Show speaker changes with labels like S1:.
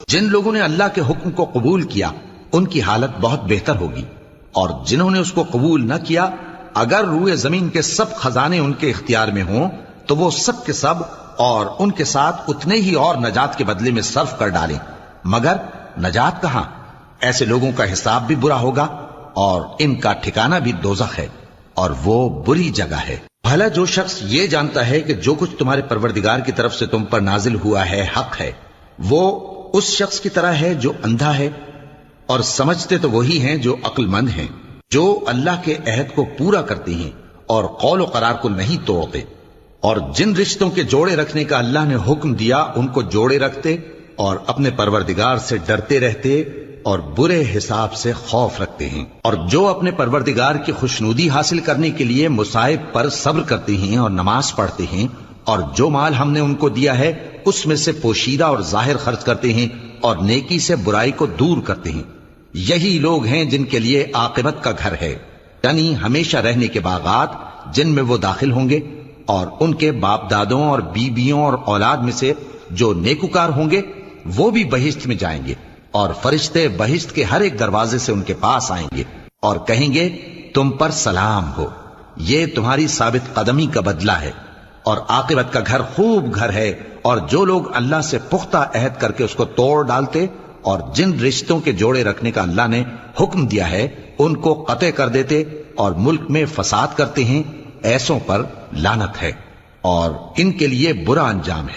S1: جن لوگوں نے اللہ کے حکم کو قبول کیا ان کی حالت بہت بہتر ہوگی، اور جنہوں نے اس کو قبول نہ کیا اگر روئے زمین کے سب خزانے ان کے اختیار میں ہوں تو وہ سب کے سب اور ان کے ساتھ اتنے ہی اور نجات کے بدلے میں صرف کر ڈالیں، مگر نجات کہاں؟ ایسے لوگوں کا حساب بھی برا ہوگا اور ان کا ٹھکانہ بھی دوزخ ہے، اور وہ بری جگہ ہے۔ بھلا جو شخص یہ جانتا ہے کہ جو کچھ تمہارے پروردگار کی طرف سے تم پر نازل ہوا ہے حق ہے، وہ اس شخص کی طرح ہے جو اندھا ہے، اور سمجھتے تو وہی ہیں جو عقل مند ہیں، جو اللہ کے عہد کو پورا کرتے ہیں اور قول و قرار کو نہیں توڑتے، اور جن رشتوں کے جوڑے رکھنے کا اللہ نے حکم دیا ان کو جوڑے رکھتے اور اپنے پروردگار سے ڈرتے رہتے اور برے حساب سے خوف رکھتے ہیں، اور جو اپنے پروردگار کی خوشنودی حاصل کرنے کے لیے مصائب پر صبر کرتے ہیں اور نماز پڑھتے ہیں، اور جو مال ہم نے ان کو دیا ہے اس میں سے پوشیدہ اور ظاہر خرچ کرتے ہیں اور نیکی سے برائی کو دور کرتے ہیں، یہی لوگ ہیں جن کے لیے عاقبت کا گھر ہے، یعنی ہمیشہ رہنے کے باغات جن میں وہ داخل ہوں گے، اور ان کے باپ دادوں اور بیویوں اور اولاد میں سے جو نیکوکار ہوں گے وہ بھی بہشت میں جائیں گے، اور فرشتے بہشت کے ہر ایک دروازے سے ان کے پاس آئیں گے اور کہیں گے تم پر سلام ہو، یہ تمہاری ثابت قدمی کا بدلہ ہے، اور عاقبت کا گھر خوب گھر ہے۔ اور جو لوگ اللہ سے پختہ عہد کر کے اس کو توڑ ڈالتے اور جن رشتوں کے جوڑے رکھنے کا اللہ نے حکم دیا ہے ان کو قطع کر دیتے اور ملک میں فساد کرتے ہیں، ایسوں پر لعنت ہے اور ان کے لیے برا انجام ہے۔